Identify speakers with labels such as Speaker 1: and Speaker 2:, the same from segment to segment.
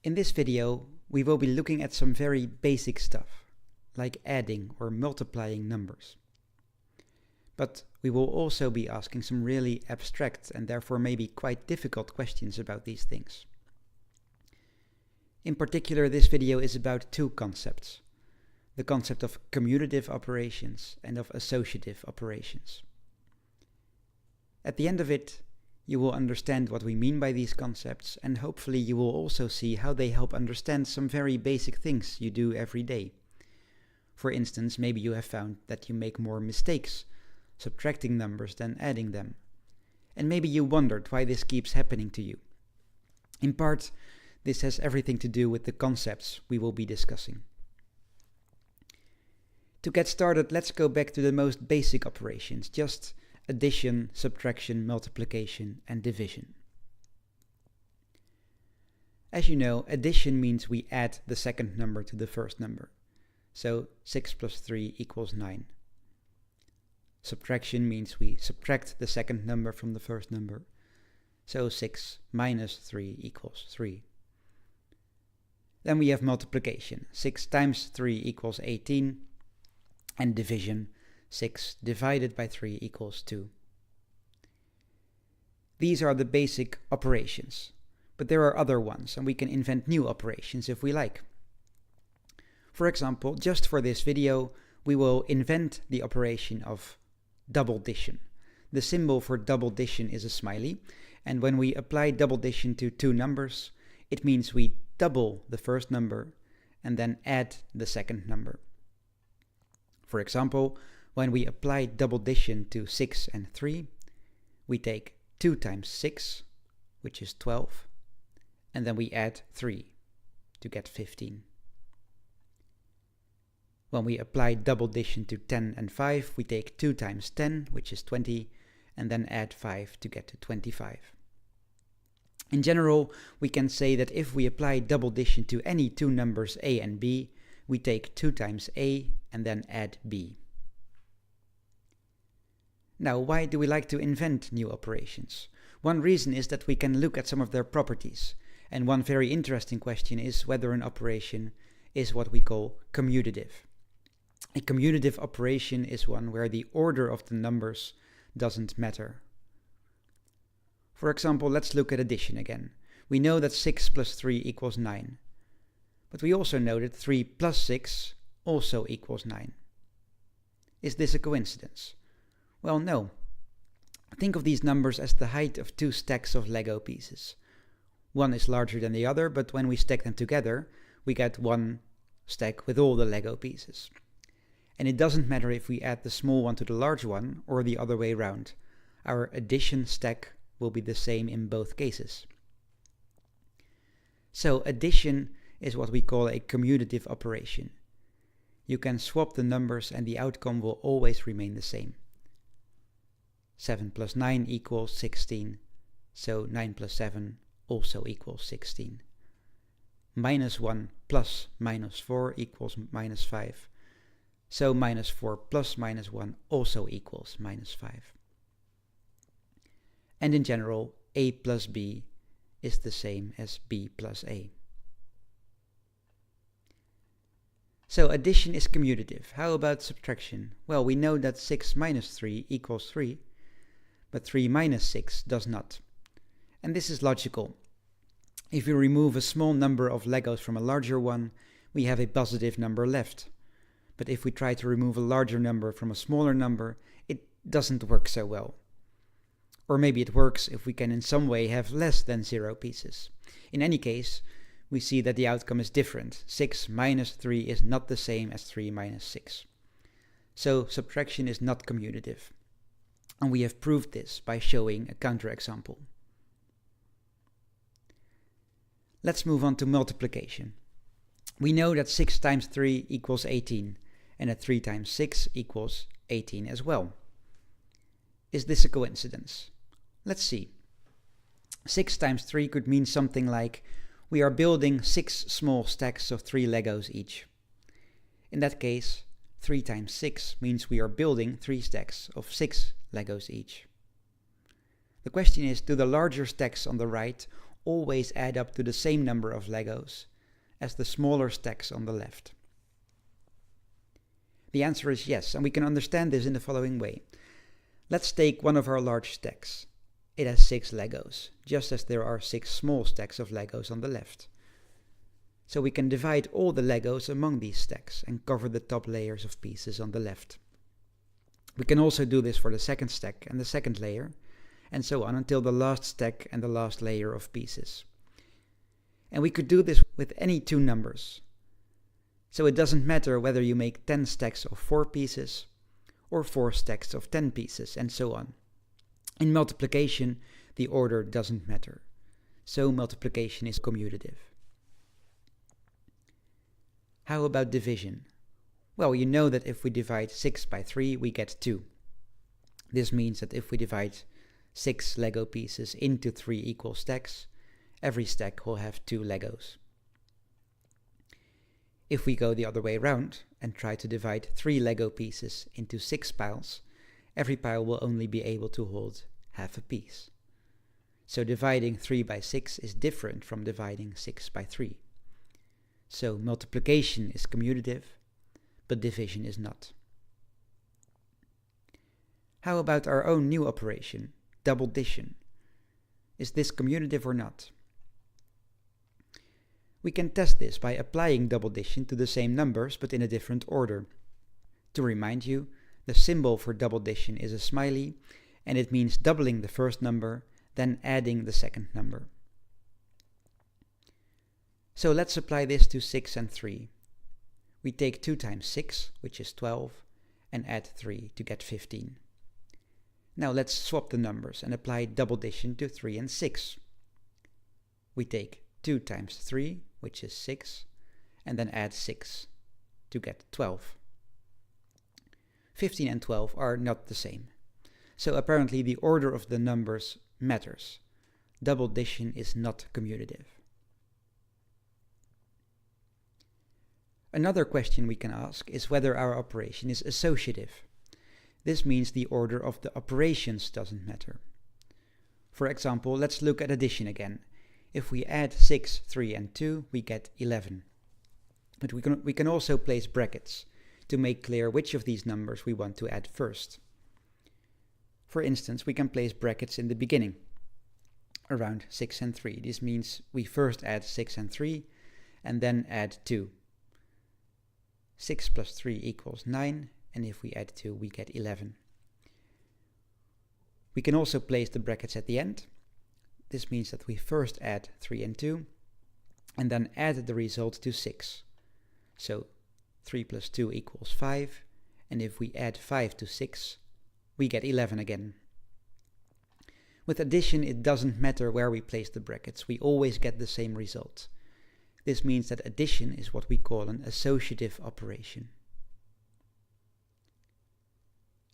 Speaker 1: In this video, we will be looking at some very basic stuff, like adding or multiplying numbers. But we will also be asking some really abstract and therefore maybe quite difficult questions about these things. In particular, this video is about two concepts: the concept of commutative operations and of associative operations. At the end of it, you will understand what we mean by these concepts, and hopefully you will also see how they help understand some very basic things you do every day. For instance, maybe you have found that you make more mistakes subtracting numbers than adding them. And maybe you wondered why this keeps happening to you. In part, this has everything to do with the concepts we will be discussing. To get started, let's go back to the most basic operations, just addition, subtraction, multiplication, and division. As you know, addition means we add the second number to the first number. So 6 plus 3 equals 9. Subtraction means we subtract the second number from the first number. So 6 minus 3 equals 3. Then we have multiplication. 6 times 3 equals 18. And division, 6 divided by 3 equals 2. These are the basic operations, but there are other ones, and we can invent new operations if we like. For example, just for this video, we will invent the operation of double addition. The symbol for double addition is a smiley, and when we apply double addition to two numbers, it means we double the first number and then add the second number. For example, when we apply double addition to 6 and 3, we take 2 times 6, which is 12, and then we add 3 to get 15. When we apply double addition to 10 and 5, we take 2 times 10, which is 20, and then add 5 to get to 25. In general, we can say that if we apply double addition to any two numbers a and b, we take 2 times a and then add b. Now, why do we like to invent new operations? One reason is that we can look at some of their properties, and one very interesting question is whether an operation is what we call commutative. A commutative operation is one where the order of the numbers doesn't matter. For example, let's look at addition again. We know that 6 plus 3 equals 9. But we also know that 3 plus 6 also equals 9. Is this a coincidence? Well, no. Think of these numbers as the height of two stacks of Lego pieces. One is larger than the other, but when we stack them together, we get one stack with all the Lego pieces. And it doesn't matter if we add the small one to the large one or the other way around. Our addition stack will be the same in both cases. So addition is what we call a commutative operation. You can swap the numbers and the outcome will always remain the same. 7 plus 9 equals 16, so 9 plus 7 also equals 16. Minus 1 plus minus 4 equals minus 5, so minus 4 plus minus 1 also equals minus 5. And in general, a plus b is the same as b plus a. So addition is commutative. How about subtraction? Well, we know that 6 minus 3 equals 3, but 3 minus 6 does not. And this is logical. If we remove a small number of Legos from a larger one, we have a positive number left. But if we try to remove a larger number from a smaller number, it doesn't work so well. Or maybe it works if we can in some way have less than 0 pieces. In any case, we see that the outcome is different. 6 minus 3 is not the same as 3 minus 6. So subtraction is not commutative. And we have proved this by showing a counterexample. Let's move on to multiplication. We know that 6 times 3 equals 18, and that 3 times 6 equals 18 as well. Is this a coincidence? Let's see. 6 times 3 could mean something like we are building 6 small stacks of 3 Legos each. In that case, 3 times 6 means we are building 3 stacks of 6 Legos each. The question is, do the larger stacks on the right always add up to the same number of Legos as the smaller stacks on the left? The answer is yes, and we can understand this in the following way. Let's take one of our large stacks. It has 6 Legos, just as there are 6 small stacks of Legos on the left. So we can divide all the Legos among these stacks and cover the top layers of pieces on the left. We can also do this for the second stack and the second layer, and so on until the last stack and the last layer of pieces. And we could do this with any 2 numbers. So it doesn't matter whether you make 10 stacks of 4 pieces or 4 stacks of 10 pieces, and so on. In multiplication, the order doesn't matter. So multiplication is commutative. How about division? Well, you know that if we divide 6 by 3, we get 2. This means that if we divide 6 Lego pieces into 3 equal stacks, every stack will have 2 Legos. If we go the other way around and try to divide 3 Lego pieces into 6 piles, every pile will only be able to hold half a piece. So dividing 3 by 6 is different from dividing 6 by 3. So multiplication is commutative, but division is not. How about our own new operation, double addition? Is this commutative or not? We can test this by applying double addition to the same numbers but in a different order. To remind you, the symbol for double addition is a smiley, and it means doubling the first number, then adding the second number. So let's apply this to 6 and 3. We take 2 times 6, which is 12, and add 3 to get 15. Now let's swap the numbers and apply double addition to 3 and 6. We take 2 times 3, which is 6, and then add 6 to get 12. 15 and 12 are not the same. So apparently the order of the numbers matters. Double addition is not commutative. Another question we can ask is whether our operation is associative. This means the order of the operations doesn't matter. For example, let's look at addition again. If we add 6, 3 and 2, we get 11. But we can also place brackets to make clear which of these numbers we want to add first. For instance, we can place brackets in the beginning, around 6 and 3. This means we first add 6 and 3, and then add 2. 6 plus 3 equals 9, and if we add 2, we get 11. We can also place the brackets at the end. This means that we first add 3 and 2, and then add the result to 6. So 3 plus 2 equals 5, and if we add 5 to 6, we get 11 again. With addition, it doesn't matter where we place the brackets, we always get the same result. This means that addition is what we call an associative operation.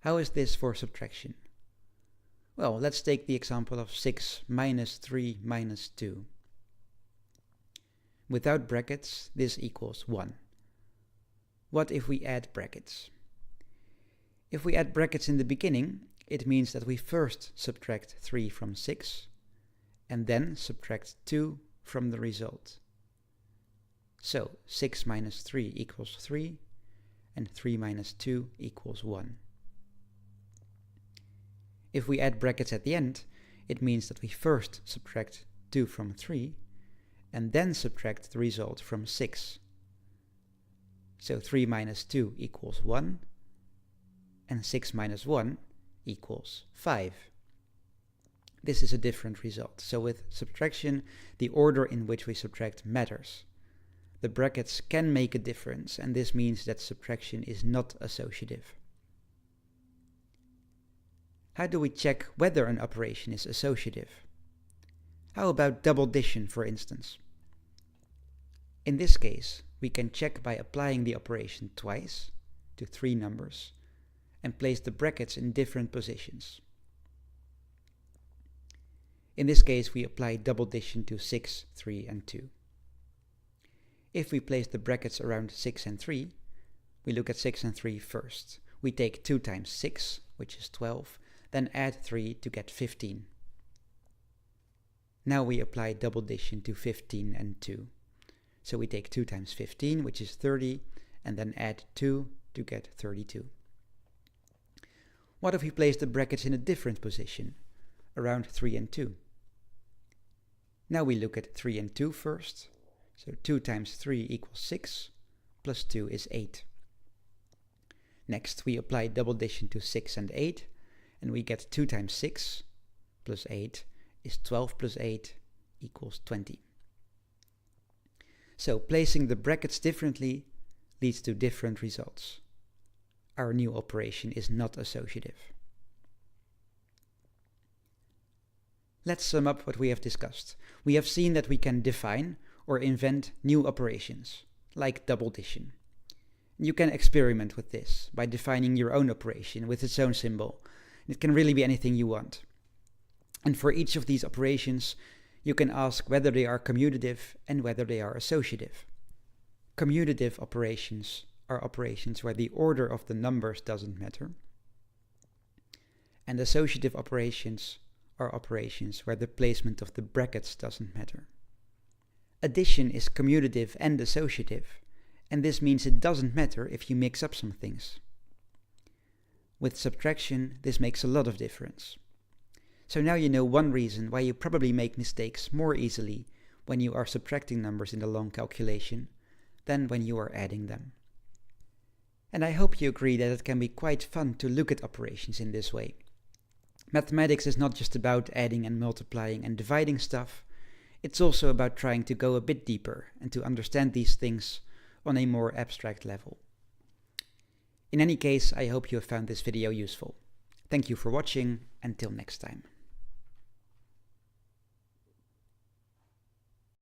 Speaker 1: How is this for subtraction? Well, let's take the example of 6 minus 3 minus 2. Without brackets, this equals 1. What if we add brackets? If we add brackets in the beginning, it means that we first subtract 3 from 6, and then subtract 2 from the result. So 6 minus 3 equals 3, and 3 minus 2 equals 1. If we add brackets at the end, it means that we first subtract 2 from 3, and then subtract the result from 6. So 3 minus 2 equals 1, and 6 minus 1 equals 5. This is a different result. So with subtraction, the order in which we subtract matters. The brackets can make a difference, and this means that subtraction is not associative. How do we check whether an operation is associative? How about double addition, for instance? In this case, we can check by applying the operation twice to 3 numbers and place the brackets in different positions. In this case, we apply double addition to 6, 3 and 2. If we place the brackets around 6 and 3, we look at 6 and 3 first. We take 2 times 6, which is 12, then add 3 to get 15. Now we apply double addition to 15 and 2. So we take 2 times 15, which is 30, and then add 2 to get 32. What if we place the brackets in a different position, around 3 and 2? Now we look at 3 and 2 first. So 2 times 3 equals 6, plus 2 is 8. Next, we apply double addition to 6 and 8, and we get 2 times 6 plus 8 is 12 plus 8 equals 20. So placing the brackets differently leads to different results. Our new operation is not associative. Let's sum up what we have discussed. We have seen that we can define or invent new operations, like double addition. You can experiment with this by defining your own operation with its own symbol. It can really be anything you want. And for each of these operations, you can ask whether they are commutative and whether they are associative. Commutative operations are operations where the order of the numbers doesn't matter. And associative operations are operations where the placement of the brackets doesn't matter. Addition is commutative and associative, and this means it doesn't matter if you mix up some things. With subtraction, this makes a lot of difference. So now you know one reason why you probably make mistakes more easily when you are subtracting numbers in the long calculation than when you are adding them. And I hope you agree that it can be quite fun to look at operations in this way. Mathematics is not just about adding and multiplying and dividing stuff, it's also about trying to go a bit deeper and to understand these things on a more abstract level. In any case, I hope you have found this video useful. Thank you for watching. Until next time.